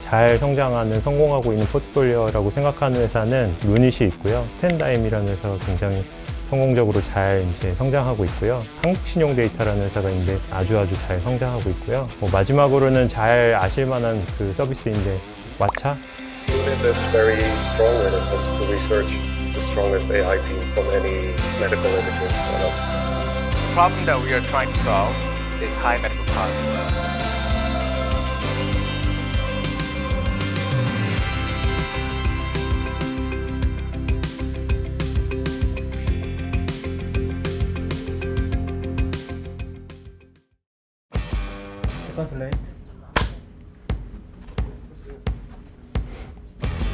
잘 성장하는, 성공하고 있는 포트폴리오라고 생각하는 회사는 루닛이 있고요. 스탠다임이라는 회사가 굉장히 성공적으로 잘 이제 성장하고 있고요. 한국신용데이터라는 회사가 있는데 아주 잘 성장하고 있고요. 마지막으로는 잘 아실 만한 그 서비스인데 왓챠? Unit is very strong when it comes to research. It's the strongest AI team from any medical imaging startup. The problem that we are trying to solve is high medical costs.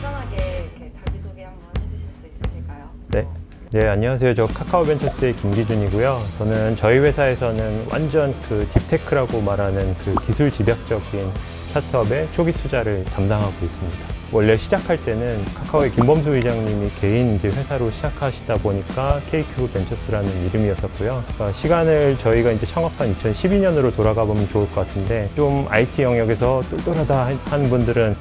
간단하게 이렇게 자기소개 한번 해주실 수 있으실까요? 네, 안녕하세요. 저 카카오벤처스의 김기준이고요. 저는 저희 회사에서는 완전 그 딥테크라고 말하는 그 기술 집약적인 스타트업의 초기 투자를 담당하고 있습니다. 원래 시작할 때는 카카오의 김범수 회장님이 개인 이제 회사로 시작하시다 보니까 KQ 벤처스라는 이름이었었고요. 그러니까 시간을 저희가 이제 창업한 2012년으로 돌아가 보면 좋을 것 같은데, 좀 IT 영역에서 똘똘하다 하는 분들은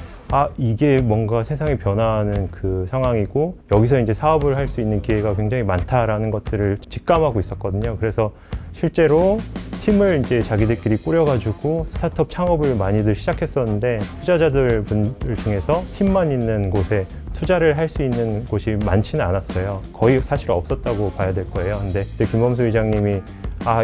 이게 뭔가 세상이 변화하는 그 상황이고 여기서 이제 사업을 할 수 있는 기회가 굉장히 많다라는 것들을 직감하고 있었거든요. 그래서 실제로 팀을 이제 자기들끼리 꾸려가지고 스타트업 창업을 많이들 시작했었는데, 투자자들 분들 중에서 팀만 있는 곳에 투자를 할 수 있는 곳이 많지는 않았어요. 거의 사실 없었다고 봐야 될 거예요. 근데 그때 김범수 회장님이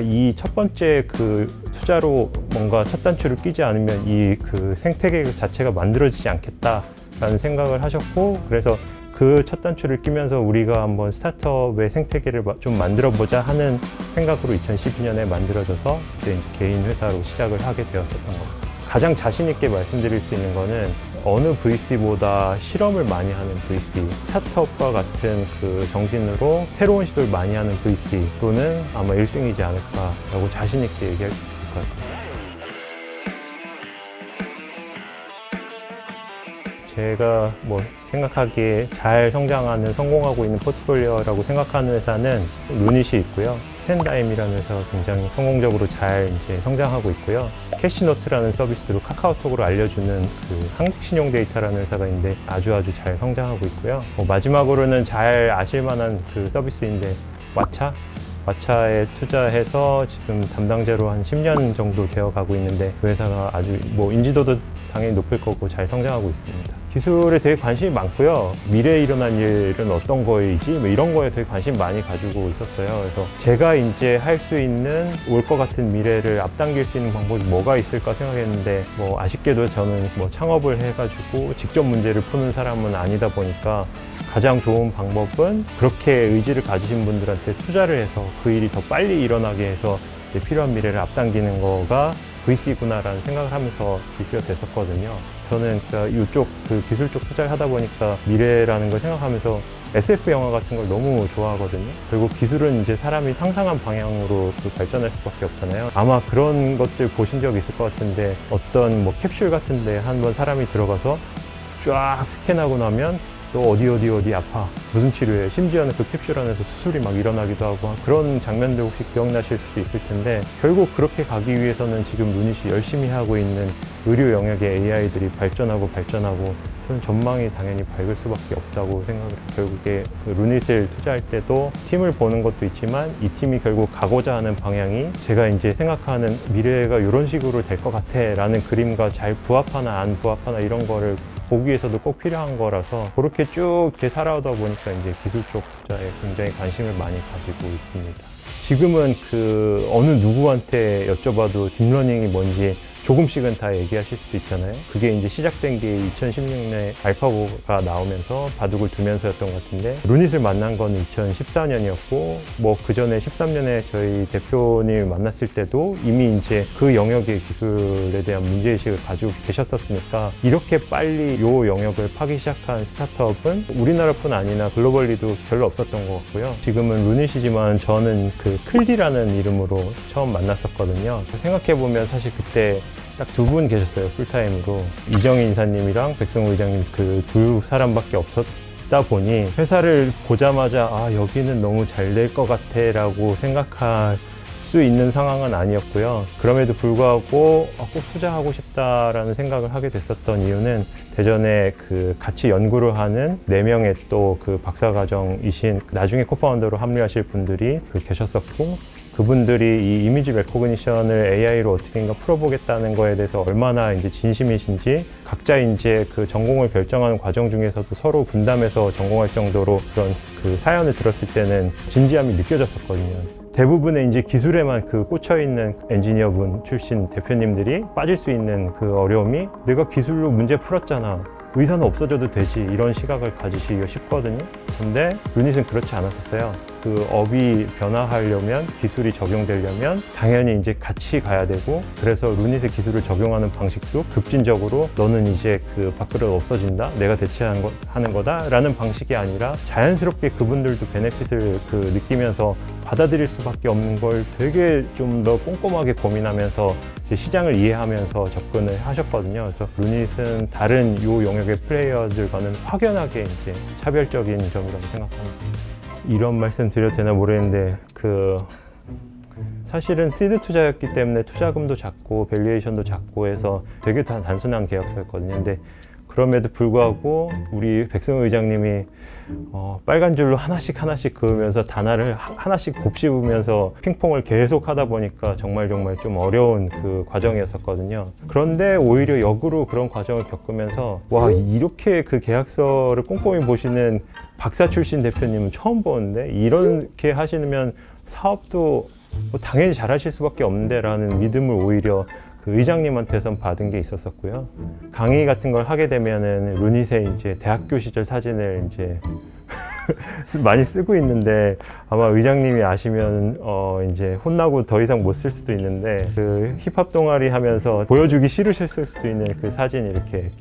이 첫 번째 그 투자로 뭔가 첫 단추를 끼지 않으면 이 그 생태계 자체가 만들어지지 않겠다라는 생각을 하셨고, 그래서 그 첫 단추를 끼면서 우리가 한번 스타트업의 생태계를 좀 만들어 보자 하는 생각으로 2012년에 만들어져서 그때 이제 개인 회사로 시작을 하게 되었었던 겁니다. 가장 자신 있게 말씀드릴 수 있는 거는 어느 VC보다 실험을 많이 하는 VC, 스타트업과 같은 그 정신으로 새로운 시도를 많이 하는 VC로는 아마 1등이지 않을까라고 자신 있게 얘기할 수 있을 것 같아요. 제가 생각하기에 잘 성장하는, 성공하고 있는 포트폴리오라고 생각하는 회사는 루닛이 있고요. 스탠다임이라는 회사가 굉장히 성공적으로 잘 이제 성장하고 있고요. 캐시노트라는 서비스로 카카오톡으로 알려주는 그 한국신용데이터라는 회사가 있는데 아주 잘 성장하고 있고요. 마지막으로는 잘 아실 만한 그 서비스인데 왓챠? 왓챠에 투자해서 지금 담당자로 한 10년 정도 되어 가고 있는데, 그 회사가 아주 인지도도 당연히 높을 거고 잘 성장하고 있습니다. 기술에 되게 관심이 많고요. 미래에 일어난 일은 어떤 거이지? 이런 거에 되게 관심 많이 가지고 있었어요. 그래서 제가 이제 할 수 있는 올 것 같은 미래를 앞당길 수 있는 방법이 뭐가 있을까 생각했는데, 아쉽게도 저는 창업을 해가지고 직접 문제를 푸는 사람은 아니다 보니까 가장 좋은 방법은 그렇게 의지를 가지신 분들한테 투자를 해서 그 일이 더 빨리 일어나게 해서 필요한 미래를 앞당기는 거가 VC구나라는 생각을 하면서 VC가 됐었거든요. 저는 이쪽 그 기술 쪽 투자를 하다 보니까 미래라는 걸 생각하면서 SF 영화 같은 걸 너무 좋아하거든요. 그리고 기술은 이제 사람이 상상한 방향으로 발전할 수밖에 없잖아요. 아마 그런 것들 보신 적 있을 것 같은데, 어떤 캡슐 같은데 한번 사람이 들어가서 쫙 스캔하고 나면 또 어디 아파, 무슨 치료해, 심지어는 그 캡슐 안에서 수술이 막 일어나기도 하고, 그런 장면들 혹시 기억나실 수도 있을 텐데, 결국 그렇게 가기 위해서는 지금 루닛이 열심히 하고 있는 의료 영역의 AI들이 발전하고 저는 전망이 당연히 밝을 수밖에 없다고 생각을 해요. 결국에 그 루닛을 투자할 때도 팀을 보는 것도 있지만, 이 팀이 결국 가고자 하는 방향이 제가 이제 생각하는 미래가 이런 식으로 될 것 같아 라는 그림과 잘 부합하나 안 부합하나 이런 거를 보기 위해서도 꼭 필요한 거라서, 그렇게 쭉 이렇게 살아오다 보니까 이제 기술 쪽 투자에 굉장히 관심을 많이 가지고 있습니다. 지금은 어느 누구한테 여쭤봐도 딥러닝이 뭔지 조금씩은 다 얘기하실 수도 있잖아요. 그게 이제 시작된 게 2016년에 알파고가 나오면서 바둑을 두면서였던 것 같은데, 루닛을 만난 건 2014년이었고, 그 전에 13년에 저희 대표님을 만났을 때도 이미 이제 그 영역의 기술에 대한 문제의식을 가지고 계셨었으니까, 이렇게 빨리 이 영역을 파기 시작한 스타트업은 우리나라뿐 아니라 글로벌리도 별로 없었던 것 같고요. 지금은 루닛이지만 저는 그 클디라는 이름으로 처음 만났었거든요. 생각해보면 사실 그때 딱 두 분 계셨어요, 풀타임으로. 이정희 인사님이랑 백승우 의장님, 그 두 사람밖에 없었다 보니 회사를 보자마자 여기는 너무 잘 될 것 같아 라고 생각할 수 있는 상황은 아니었고요. 그럼에도 불구하고 꼭 투자하고 싶다라는 생각을 하게 됐었던 이유는 대전에 그 같이 연구를 하는 4명의 또 그 박사과정이신 나중에 코파운더로 합류하실 분들이 계셨었고, 그분들이 이 이미지 레코그니션을 AI로 어떻게인가 풀어보겠다는 거에 대해서 얼마나 이제 진심이신지, 각자 이제 그 전공을 결정하는 과정 중에서도 서로 분담해서 전공할 정도로 그런 그 사연을 들었을 때는 진지함이 느껴졌었거든요. 대부분의 이제 기술에만 그 꽂혀있는 엔지니어분 출신 대표님들이 빠질 수 있는 그 어려움이, 내가 기술로 문제 풀었잖아, 의사는 없어져도 되지, 이런 시각을 가지시기가 쉽거든요. 근데 루닛은 그렇지 않았었어요. 그 업이 변화하려면, 기술이 적용되려면 당연히 이제 같이 가야 되고, 그래서 루닛의 기술을 적용하는 방식도 급진적으로 너는 이제 그 밥그릇 없어진다, 내가 대체하는 거다 라는 방식이 아니라 자연스럽게 그분들도 베네핏을 그 느끼면서 받아들일 수밖에 없는 걸 되게 좀 더 꼼꼼하게 고민하면서 시장을 이해하면서 접근을 하셨거든요. 그래서 루닛은 다른 요 영역의 플레이어들과는 확연하게 이제 차별적인 점이라고 생각합니다. 이런 말씀 드려도 되나 모르겠는데, 사실은 시드 투자였기 때문에 투자금도 작고 밸류에이션도 작고 해서 되게 단순한 계약서였거든요. 근데 그럼에도 불구하고 우리 백승호 의장님이 빨간 줄로 하나씩 그으면서 단화를 하나씩 곱씹으면서 핑퐁을 계속 하다 보니까 정말 좀 어려운 그 과정이었었거든요. 그런데 오히려 역으로 그런 과정을 겪으면서, 와, 이렇게 그 계약서를 꼼꼼히 보시는 박사 출신 대표님은 처음 보는데, 이렇게 하시면 사업도 뭐 당연히 잘 하실 수밖에 없는데 라는 믿음을 오히려 그 의장님한테선 받은 게 있었었고요. 강의 같은 걸 하게 되면은 루닛의 이제 대학교 시절 사진을 이제 많이 쓰고 있는데, 아마 의장님이 아시면 이제 혼나고 더 이상 못 쓸 수도 있는데, 그 힙합 동아리 하면서 보여주기 싫으셨을 수도 있는 그 사진 이렇게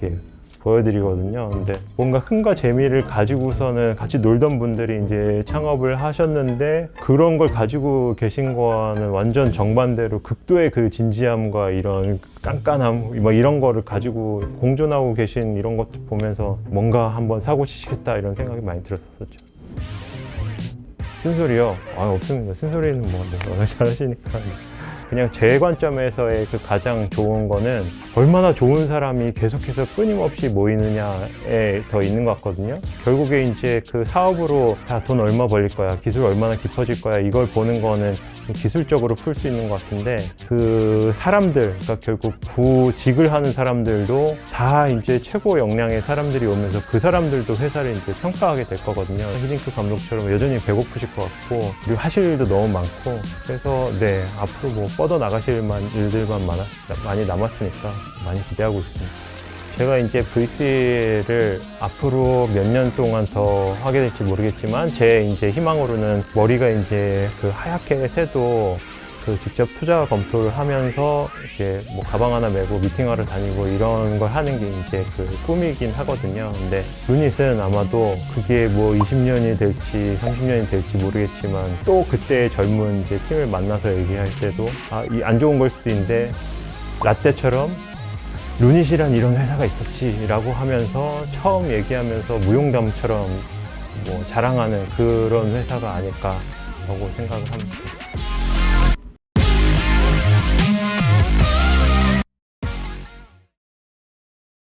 보여드리거든요. 근데 뭔가 흥과 재미를 가지고서는 같이 놀던 분들이 이제 창업을 하셨는데, 그런 걸 가지고 계신 거와는 완전 정반대로 극도의 그 진지함과 이런 깐깐함, 뭐 이런 거를 가지고 공존하고 계신 이런 것도 보면서 뭔가 한번 사고 치시겠다 이런 생각이 많이 들었었죠. 쓴소리요? 없습니다. 쓴소리는 뭐 워낙 잘하시니까. 그냥 제 관점에서의 그 가장 좋은 거는 얼마나 좋은 사람이 계속해서 끊임없이 모이느냐에 더 있는 것 같거든요. 결국에 이제 그 사업으로 돈 얼마 벌릴 거야, 기술 얼마나 깊어질 거야, 이걸 보는 거는 기술적으로 풀 수 있는 것 같은데, 그 사람들, 그러니까 결국 구직을 하는 사람들도 다 이제 최고 역량의 사람들이 오면서 그 사람들도 회사를 이제 평가하게 될 거거든요. 히딩크 감독처럼 여전히 배고프실 것 같고, 그리고 하실 일도 너무 많고, 그래서 네, 앞으로 뭐 뻗어 나가실 일들만 많이 남았으니까 많이 기대하고 있습니다. 제가 이제 VC를 앞으로 몇 년 동안 더 하게 될지 모르겠지만, 제 이제 희망으로는 머리가 이제 그 하얗게 새도 그 직접 투자 검토를 하면서 이렇게 뭐 가방 하나 메고 미팅하러 다니고 이런 걸 하는 게 이제 그 꿈이긴 하거든요. 근데 루닛은 아마도 그게 뭐 20년이 될지 30년이 될지 모르겠지만, 또 그때 젊은 이제 팀을 만나서 얘기할 때도 이 안 좋은 걸 수도 있는데, 라떼처럼 루닛이란 이런 회사가 있었지 라고 하면서 처음 얘기하면서 무용담처럼 뭐 자랑하는 그런 회사가 아닐까 라고 생각을 합니다.